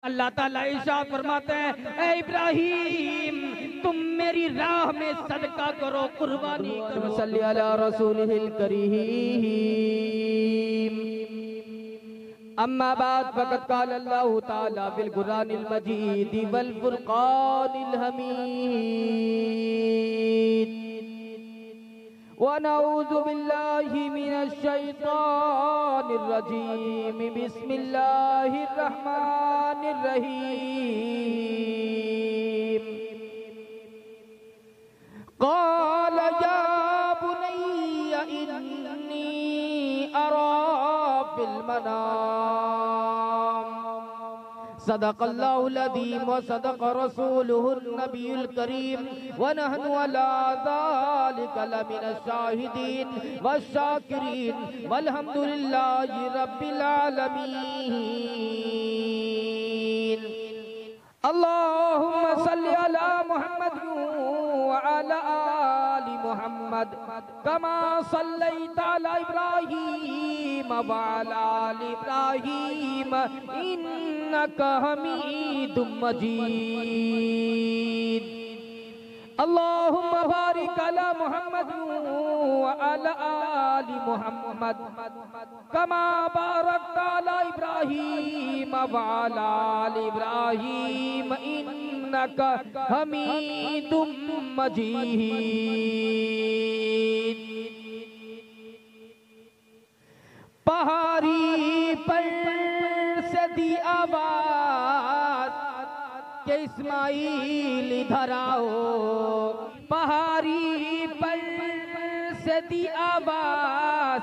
अल्लाह ताला इरशाद फरमाते हैं, ए इब्राहिम तुम मेरी राह में सदका करो, कुर्बानी करो। सल्ली अला रसूलिल करीम। अम्मा बाद फ़क़द क़ाल अल्लाहु तआला बिल कुरानिल मजीद वल फुरक़ानिल हमीद व नऊज़ु बिल्लाहि मिनश शैतानिर रजीम। बिस्मिल्लाहिर रहमानिर रहीम। क़ाल या बुनय्या इन्नी अरा फिल मनाम सदक़ल्लाहुल अज़ीम व सदक़ रसूलुहुन नबियुल करीम व नहनु अला ज़ालिका लमिनश शाहिदीन वश्शाकिरीन वल्हम्दुलिल्लाहि रब्बिल आलमीन। अल्लाहुम्मा सल्लि अला मुहम्मद व अला आलि मुहम्मद कमा सल्लैता अला इब्राहीम व अला आलि इब्राहीम इन्नका हमीदुम मजीद। अल्लाहुम्मा बारिक अला मुहम्मद व अला आलि मुहम्मद कमा बारकता अला इब्राहीम व अला आलि इब्राहीम इन्नका हमीदुम मजीद। पहाड़ी पर से दी आवाज के इस्माइल इधर आओ। पहाड़ी पर से दी आवाज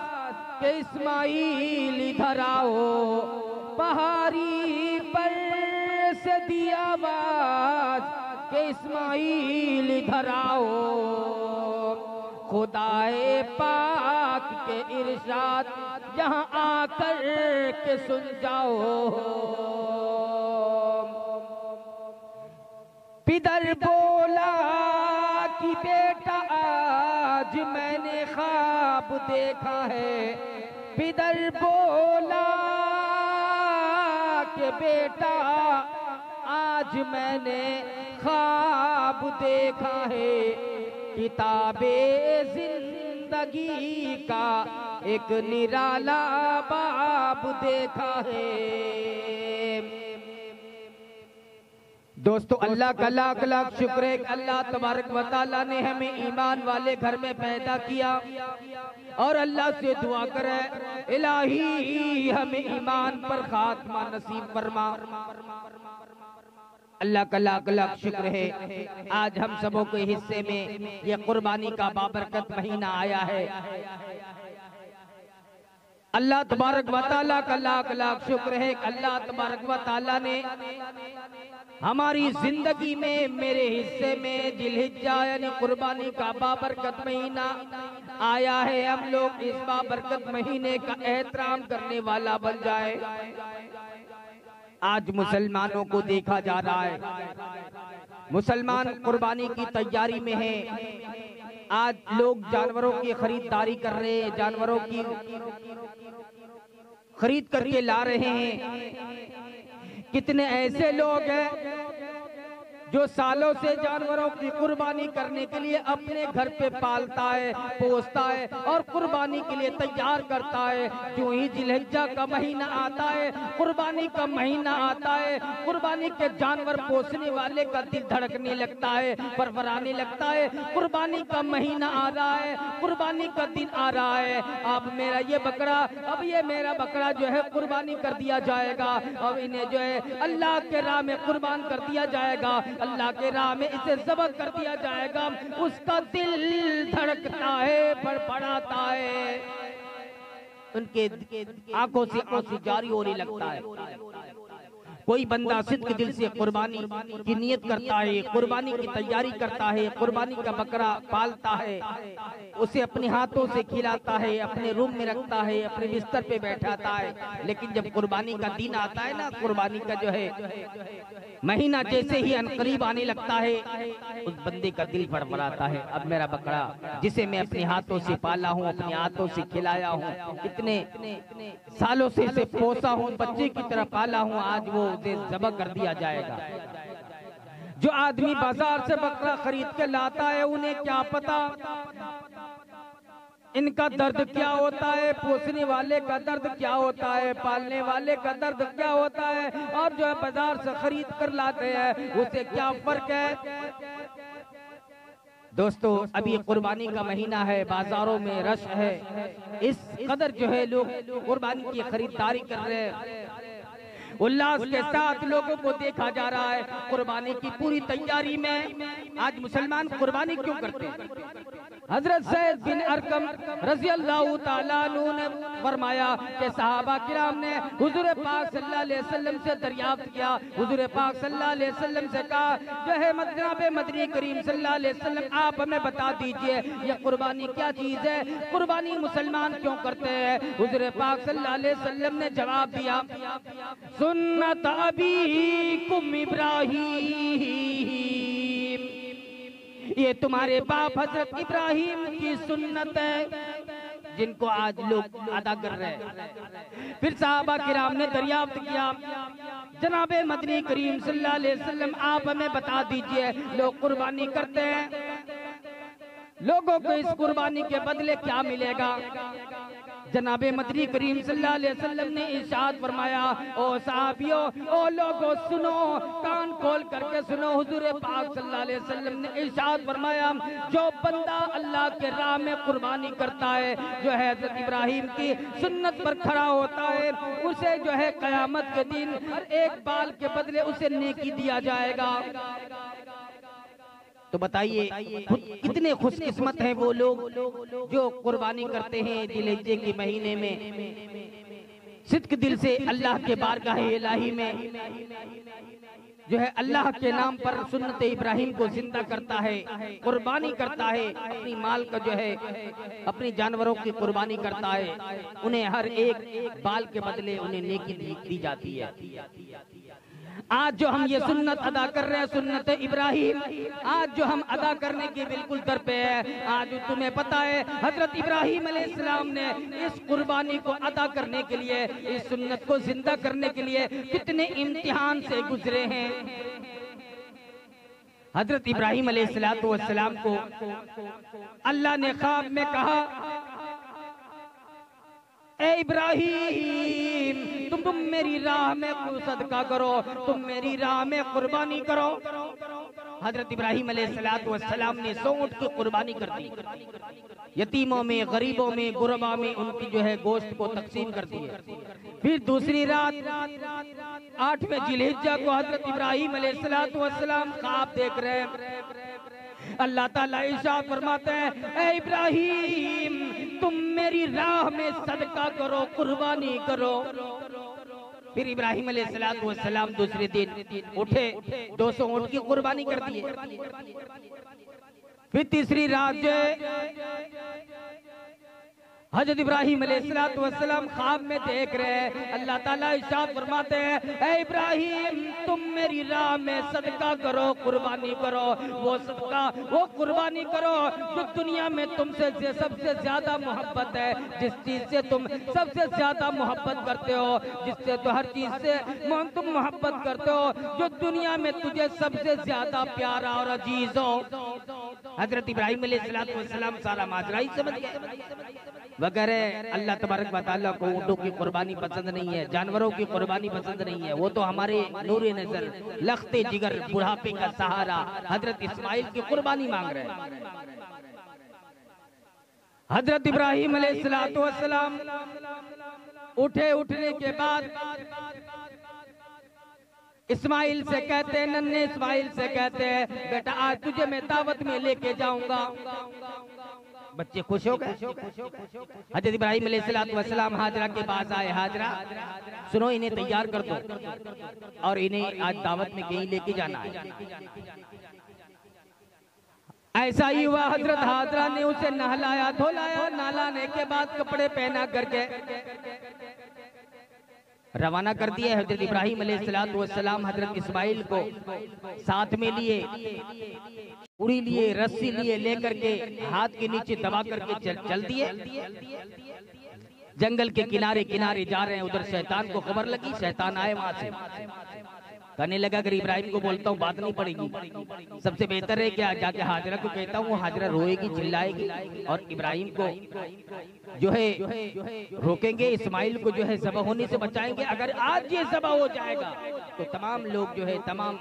के इस्माइल इधर आओ। पहाड़ी पर से दी आवाज के इस्माइल इधर आओ। खुदाए पाक के इरशाद यहाँ आकर के सुन जाओ। पिदर बोला कि बेटा आज मैंने ख्वाब देखा है। पिदर बोला कि बेटा आज मैंने ख्वाब देखा है। किताबे जिंदगी का एक निराला बाब देखा है। दोस्तों अल्लाह का लाख लाख शुक्र है। अल्लाह तबारक व तआला ने हमें ईमान वाले घर में पैदा किया और अल्लाह से दुआ करे इलाही हमें ईमान पर खात्मा नसीब फरमा। अल्लाह का लाख लाख शुक्र है। आज हम सबों के हिस्से में ये कुर्बानी का बाबरकत महीना आया है। अल्लाह तबारक व तआला का लाख लाख शुक्र है। अल्लाह तबारक व तआला ने हमारी जिंदगी में मेरे हिस्से में जिलहिज्जा यानी कुर्बानी का बाबरकत महीना आया है। हम लोग इस बाबरकत महीने का एहतराम करने वाला बन जाए। आज मुसलमानों को देखा जा रहा है, मुसलमान कुर्बानी की तैयारी में है। आज लोग जानवरों की खरीदारी कर रहे हैं, जानवरों की खरीद करके ला रहे हैं। कितने ऐसे लोग हैं जो सालों से जानवरों की कुर्बानी करने के लिए अपने घर पे पालता है, पोसता है और कुर्बानी के लिए तैयार करता है। क्यों ही जिलहिज्जा का महीना आता है, कुर्बानी का महीना आता है, कुर्बानी के जानवर पोसने वाले का दिल धड़कने लगता है, फरफराने लगता है। कुर्बानी का महीना आ रहा है, कुर्बानी का दिन आ रहा है। अब मेरा ये बकरा, अब ये मेरा बकरा जो है कुर्बानी कर दिया जाएगा। अब इन्हें जो है अल्लाह के राह में कुर्बान कर दिया जाएगा, अल्लाह के राह में इसे ज़ब्ह कर दिया जाएगा। उसका दिल धड़कता है, फड़फड़ाता है, उनके आंखों से आंसू जारी होने लगता है। कोई बंदा सिद्क दिल से कुर्बानी की नियत करता है, कुर्बानी की तैयारी करता है, कुर्बानी का बकरा पालता है, उसे अपने हाथों से खिलाता है, अपने रूम में रखता है, अपने बिस्तर पे बैठाता है। लेकिन जब कुर्बानी का दिन आता है ना, कुर्बानी का जो है महीना जैसे ही अनकरीब आने लगता है, उस बंदे का दिल फड़फड़ाता है। अब मेरा बकरा जिसे मैं अपने हाथों से पाला हूँ, अपने हाथों से खिलाया हूँ, इतने सालों से इसे पोसा हूँ, बच्चे की तरह पाला हूँ, आज वो उसे ज़बह कर दिया जाएगा। जो आदमी बाजार से बकरा खरीद के लाता है, उन्हें क्या पता इनका दर्द क्या होता है, पोसने वाले का दर्द क्या होता है, पालने वाले का दर्द क्या होता है, और जो है बाजार से खरीद कर लाते हैं उसे क्या फर्क है। दोस्तों, अभी कुर्बानी का महीना है, बाजारों में रश है, इस कदर जो है लोग कुर्बानी की खरीदारी कर रहे हैं, उल्लास के साथ लोगों को देखा जा रहा है। कुर्बानी की पूरी तैयारी में आज मुसलमान कुर्बानी क्यों करते हैं? हजरत सैयद बिन अरकम रज़ी अल्लाह ताला अन्हु ने फरमाया कि सहाबा किराम ने हुजूर पाक सल्लल्लाहु अलैहि वसल्लम से दरियाफ्त किया, हुजूर पाक सल्लल्लाहु अलैहि वसल्लम से कहा, जो है जनाब मदनी करीम सल्लल्लाहु अलैहि वसल्लम आप हमें बता दीजिए ये कुर्बानी क्या चीज है, कुर्बानी मुसलमान क्यों करते हैं? हुजूर पाक सल्लल्लाहु अलैहि वसल्लम ने जवाब दिया, सुन्नत अबीकुम इब्राहीम, ये तुम्हारे बाप हजरत इब्राहिम की सुन्नत है जिनको आज लोग अदा कर रहे हैं। फिर साहबा किराम ने दरियाफ्त किया, जनाबे मदनी करीम सल्लल्लाहु अलैहि वसल्लम आप हमें बता दीजिए लोग कुर्बानी करते हैं, लोगों को इस कुर्बानी के बदले क्या मिलेगा? जनाबे मदनी करीम सल्लल्लाहु अलैहि वसल्लम ने इरशाद फरमाया, ओ साहबियों, ओ लोगों सुनो, कान खोल करके सुनो, हुजूर पाक सल्लल्लाहु अलैहि वसल्लम ने इरशाद फरमाया, जो बंदा अल्लाह के राह में कुर्बानी करता है, जो है हज़रत इब्राहिम की सुन्नत पर खड़ा होता है, उसे जो है क़यामत के दिन हर एक बाल के बदले उसे नेकी दिया जाएगा। तो बताइए कितने खुशकिस्मत हैं वो लोग जो कुर्बानी करते हैं जिलहिज्जे के महीने में, सिद्क दिल से अल्लाह के बारगाह इलाही में जो है अल्लाह के नाम पर सुन्नत इब्राहिम को जिंदा करता है, कुर्बानी करता है, अपनी माल का जो है अपनी जानवरों की कुर्बानी करता है, उन्हें हर एक बाल के बदले उन्हें नेकी दी जाती है। आज जो हम ये सुन्नत अदा कर रहे हैं, सुन्नत इब्राहिम, आज जो हम अदा करने की बिल्कुल दर पे है। आज तुम्हें पता है हजरत इब्राहिम अलैहिस्सलाम ने इस कुर्बानी को अदा करने के लिए, इस सुन्नत को जिंदा करने के लिए कितने इम्तिहान से गुजरे हैं। हजरत इब्राहिम अलैहिस्सलाम को अल्लाह ने ख्वाब में कहा, ए इब्राहिम, तुम मेरी राह में सदका करो, तुम मेरी राह में कुर्बानी करो। हजरत इब्राहिम अलैहिस्सलाम ने 100 ऊंट की कुर्बानी कर दी, यतीमों में, गरीबों में, गुरबा में उनकी जो है गोश्त को तकसीम कर दी। फिर दूसरी रात 8वें जिलहिज्जा को हजरत इब्राहिम अलैहिस्सलाम ख्वाब देख रहे हैं। अल्लाह ताला इरशाद फरमाते हैं, ए इब्राहिम, तुम मेरी राह में सदका करो, कुर्बानी करो। फिर इब्राहिम अलैहिस्सलाम दूसरे दिन उठे, 200 ऊंट की कुर्बानी कर दिए। फिर तीसरी रात जो हजरत इब्राहिम अलैहिस्सलाम ख्वाब में देख रहे हैं, अल्लाह ताला इरशाद फरमाते हैं, ए इब्राहिम, तुम मेरी राह में सदका करो, कुर्बानी करो। वो सदका, वो कुर्बानी करो जो दुनिया में तुमसे सबसे ज्यादा मोहब्बत है, जिस चीज से तुम सबसे ज्यादा मोहब्बत करते हो, जिससे तो हर चीज से तुम मोहब्बत करते हो, जो दुनिया में तुझे सबसे ज्यादा प्यारा और अजीज हो। हजरत इब्राहिम अलैहिस्सलाम सारा माजरा ही समझ गए। वगैरह अल्लाह तबारक व तआला को ऊँटों की कुर्बानी पसंद नहीं है, जानवरों की कुर्बानी पसंद नहीं है, वो तो हमारे नूरे नजर, लख्ते जिगर, बुढ़ापे का सहारा हजरत इस्माइल की कुर्बानी मांग रहे हैं। हजरत इब्राहिम अलैहिस्सलाम उठे, उठने के बाद इस्माइल से कहते हैं, नन्हे इस्माइल से कहते हैं, बेटा आज तुझे मैं दावत में लेके जाऊंगा। बच्चे खुश हो गए। हजरत इब्राहिम अलैहिस्सलाम हाजरा के पास आए, हाजरा सुनो, इन्हें तैयार कर दो और इन्हें आज दावत में कहीं लेके जाना है। ऐसा ही हुआ, हजरत हाजरा ने उसे नहलाया, धोलाया, नहलाने के बाद कपड़े पहना करके रवाना कर दिया। हजरत इब्राहिम अलैहिस्सलाम हजरत इस्माइल को साथ में लिए, उड़ी लिए, रस्सी लिए, लेकर के हाथ के नीचे दबा करके चल दिए। जंगल के किनारे किनारे जा रहे हैं, उधर शैतान को खबर लगी, शैतान आए वहां से। कहने लगा अगर इब्राहिम को बोलता हूँ बात नहीं पड़ेगी, सबसे बेहतर है क्या जाके हाजरा को कहता हूँ, हाजरा रोएगी चिल्लाएगी और इब्राहिम को जो है रोकेंगे, इस्माइल को जो है ज़बह होने से बचाएंगे। अगर आज ये ज़बह हो जाएगा तो तमाम लोग जो है, तमाम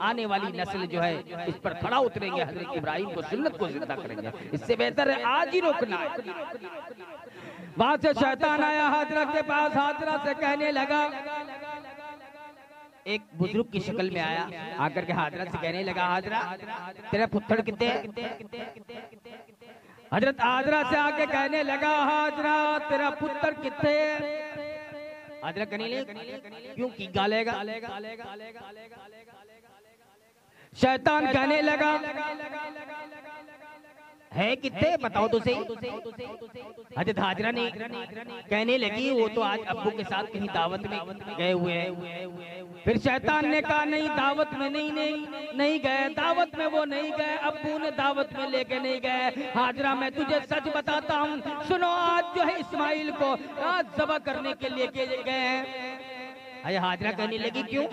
आने वाली नस्ल जो है इस पर खड़ा उतरेंगे, हजरत इब्राहिम को सुन्नत को जिंदा करेंगे। इससे बेहतर है आज ही रोकना है। वहां से शैतान आया हाजरा के पास, हाजरा से कहने लगा, एक बुजुर्ग की शक्ल में आया, आकर के हाजरा से कहने लगा, हाजरा तेरा पुत्र कितने? हजरत हाजरा से आके कहने लगा, हाजरा तेरा पुत्र कितने? हाजरा कहने लगे क्यों की गालेगा? शैतान कहने लगा है कितने बताओ तो सही। हजरत हाजरा ने कहने लगी वो तो आज अब्बू के साथ कहीं दावत में गए हुए हैं। फिर शैतान ने कहा नहीं दावत में नहीं गए, दावत में वो नहीं गए, अब्बू ने दावत में लेके नहीं गए। हाजरा मैं तुझे सच बताता हूँ, सुनो आज जो है इस्माइल को आज ज़बह करने के लिए गए हैं। अरे हाजरा कहने लगी क्यों?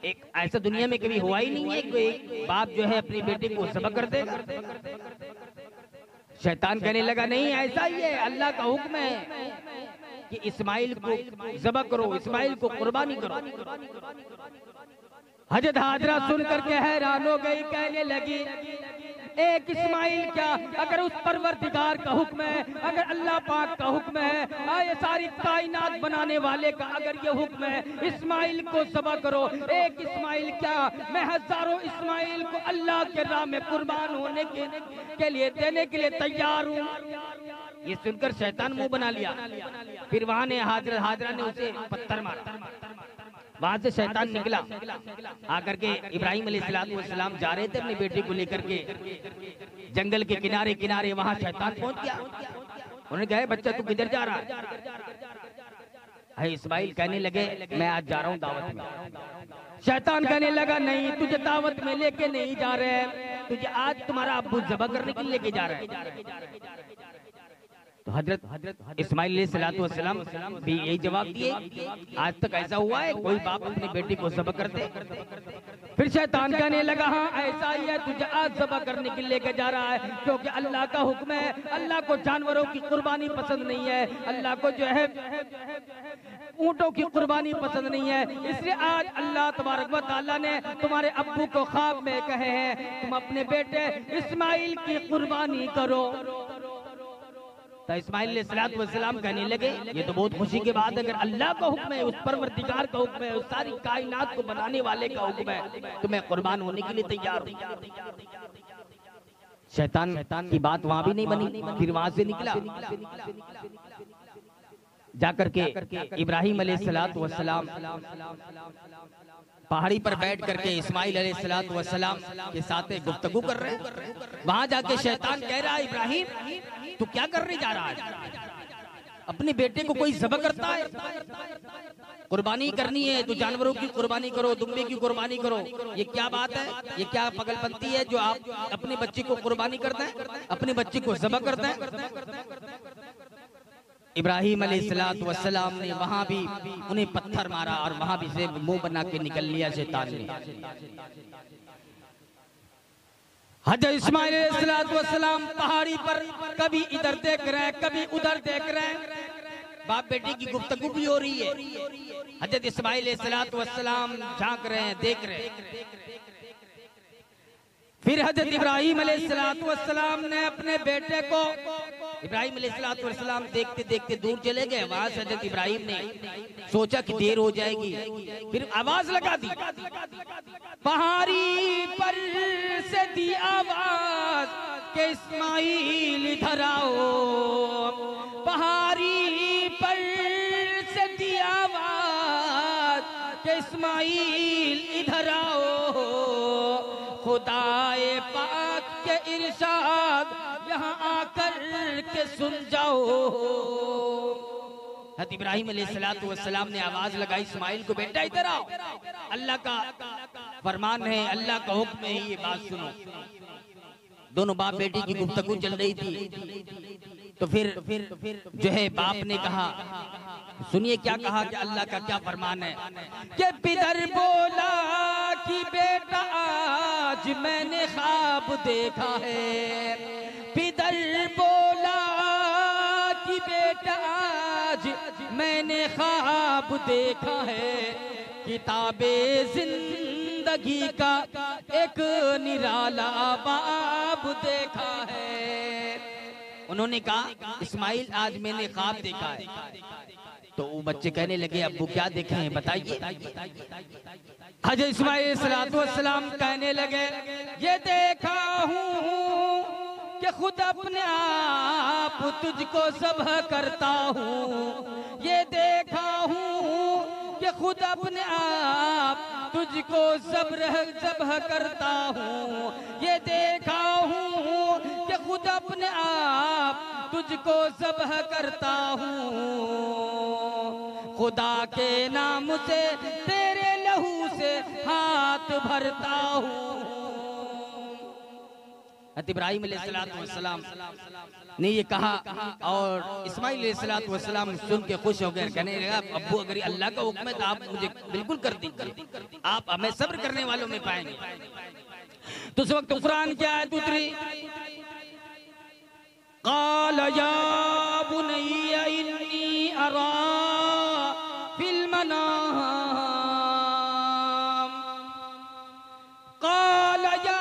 एक ऐसा दुनिया में कभी हुआ ही नहीं है कि एक बाप जो है अपनी बेटी को ज़बह कर देगा। शैतान कहने लगा नहीं ऐसा ही है, अल्लाह का हुक्म है कि इस्माइल को ज़बह करो, इस्माइल को कुर्बानी करो। हजरत हाजरा सुन करके हैरान हो गई, कहने लगी एक इस्माइल क्या, अगर उस परवरदिगार का हुक्म है, अगर अल्लाह पाक का हुक्म है, ये सारी कायनात बनाने वाले का अगर ये हुक्म है इस्माइल को ज़बह करो, एक इस्माइल क्या मैं हजारों इस्माइल को अल्लाह के राह में कुर्बान होने के लिए देने के लिए तैयार हूँ। ये सुनकर शैतान मुंह बना लिया। फिर वहां ने हाजरा ने उसे पत्थर मारा। वहां से शैतान निकला, आकर के इब्राहिम अलैहिस्सलाम जा रहे थे अपनी बेटी को लेकर के जंगल के किनारे किनारे, वहां शैतान पहुंच गया। उन्होंने कहा बच्चा तू किधर जा रहा है? इस्माइल कहने लगे मैं आज जा रहा हूँ दावत में। शैतान कहने लगा नहीं तुझे दावत में लेके नहीं जा रहे हैं, तुझे आज तुम्हारा अब्बू ज़बह करने के लिए लेके जा रहे हैं। तो हजरत इस्माइल अलैहिस्सलाम भी यही जवाब दिए, आज तक ऐसा हुआ है कोई बाप अपनी बेटी को ज़बह कर दे? फिर शैतान कहने लगा हाँ ऐसा ही है, तुझे आज ज़बह करने के लिए लेके जा रहा है, क्योंकि अल्लाह का हुक्म है, अल्लाह को जानवरों की कुर्बानी पसंद नहीं है, अल्लाह को जो है ऊंटों की कुर्बानी पसंद नहीं है। इसलिए आज अल्लाह तबारक व तआला ने तुम्हारे अब्बू को ख्वाब में कहे हैं तुम अपने बेटे इस्माइल की कुर्बानी करो। तो इस्माइल अलैहिस्सलाम कहने लगे ये तो बहुत खुशी की बात है, अगर अल्लाह का हुक्म है, उस परवरदिगार का हुक्म है, उस सारी कायनात को बनाने वाले का हुक्म है, तो मैं कुर्बान होने के लिए तैयार हूँ। शैतान की बात वहां भी नहीं बनी। फिर वहां से निकला, जाकर के इब्राहिम अलैहिस्सलाम पहाड़ी पर बैठ करके इस्माइल अलैहिस्सलाम के साथ गुफ्तगू कर रहे हैं। वहां जाके शैतान कह रहा है इब्राहिम तू क्या करने जा रहा है? अपने बेटे को कोई ज़बह करता है? कुर्बानी करनी है तो जानवरों की कुर्बानी करो, दुम्बे की कुर्बानी करो। ये क्या बात है? ये क्या पगलपंती है जो आप अपने बच्चे को कुर्बानी करते हैं, अपने बच्चे को ज़बह करते हैं? इब्राहिम अलैहिस्सलाम ने वहां भी उन्हें पत्थर मारा और वहां भी से मुंह बना के निकल लिया शैतान ने। हजरत इस्माइल अलैहिस्सलाम पहाड़ी पर कभी इधर देख रहे हैं, कभी उधर देख रहे हैं, बाप बेटी की गुफ्तगू भी हो रही है। हजरत इस्माइल अलैहिस्सलाम झांक रहे हैं, देख रहे हैं। फिर हजरत इब्राहिम अलैहिस्सलाम ने अपने बेटे को, इब्राहिम अलैहिस्सलाम देखते देखते दूर चले गए। वहां से हजरत इब्राहिम ने सोचा कि देर हो जाएगी, फिर आवाज लगा दी, पहाड़ी पर से दी आवाज के इस्माइल इधर आओ, पहाड़ी पर से दी आवाज के इस्माइल इधर आओ, खुदाए पाक के इरशाद यहाँ आकर के सुन जाओ। हज़रत इब्राहिम अलैहिस्सलाम ने आवाज लगाई इस्माइल को, बेटा इधर आओ, अल्लाह का फरमान है, अल्लाह का हुक्म है, ये बात सुनो। दोनों बाप बेटी की गुफ्तगू चल रही थी। तो फिर जो है बाप ने कहा, सुनिए क्या कहा कि अल्लाह का क्या फरमान है कि पितर बोला कि बेटा आज मैंने ख्वाब देखा है। पितर बोला कि बेटा आज मैंने ख्वाब देखा है, किताबे जिंदगी का एक निराला बाब देखा है। उन्होंने कहा इस्माइल आज मैंने ख्वाब देखा है। तो वो बच्चे कहने लगे अब्बू क्या देखे हैं बताइए। हजरत इस्माइल सलाम कहने लगे ये देखा हूँ कि खुद अपने आप तुझको ज़ब्ह करता हूँ। ये देखा हूँ कि खुद अपने आप तुझको ज़ब्ह करता हूँ। ये देखा हूँ कि खुद अपने आप तुझको ज़ब्ह करता हूँ। खुदा के नाम से तेरे लहू से हाथ भरता हूँ। इब्राहीम अलैहिस्सलाम ने ये कहा और इस्माइल अलैहिस्सलाम सुन के खुश हो गए। कहने लगा अब्बू अगर अल्लाह का हुक्म है तो आप मुझे बिल्कुल कर दीजिए, आप हमें सब्र करने वालों में पाएंगे। तो उस वक्त कुरान की आयत उतरी, क़ाल या बुनय्या इन्नी अरा फिल मनाम, क़ाल या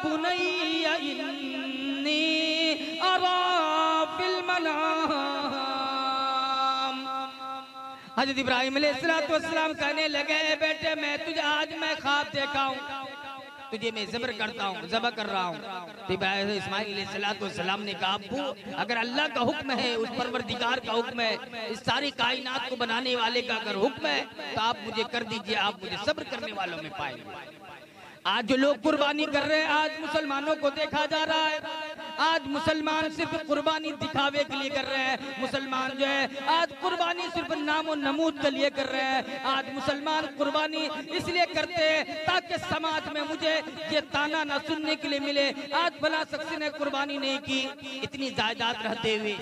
बुनय्या इन्नी अरा फिल मनाम। हज़रत इब्राहीम अलैहिस्सलाम कहने लगे बेटे मैं तुझे आज मैं ख्वाब देखा हूँ, तुझे मैं ज़ब्ह करता हूँ, ज़ब्ह कर रहा हूँ। तो इस्माइल अलैहिस्सलाम ने कहा अब्बू अगर अल्लाह का हुक्म है, उस परवरदिगार का हुक्म है, इस सारी कायनात को बनाने वाले का अगर हुक्म है तो आप मुझे कर दीजिए, आप मुझे सब्र करने वालों में पाएंगे। आज जो लोग कुर्बानी कर रहे हैं, आज मुसलमानों को देखा जा रहा है, आज मुसलमान सिर्फ कुर्बानी दिखावे के लिए कर रहे हैं। मुसलमान जो है आज कुर्बानी सिर्फ नामो नमूद के लिए कर रहे हैं। आज मुसलमान कुर्बानी इसलिए करते हैं ताकि समाज में मुझे ये ताना ना सुनने के लिए मिले, आज भला शख्स ने कुर्बानी नहीं की, इतनी जायदाद रहते हुए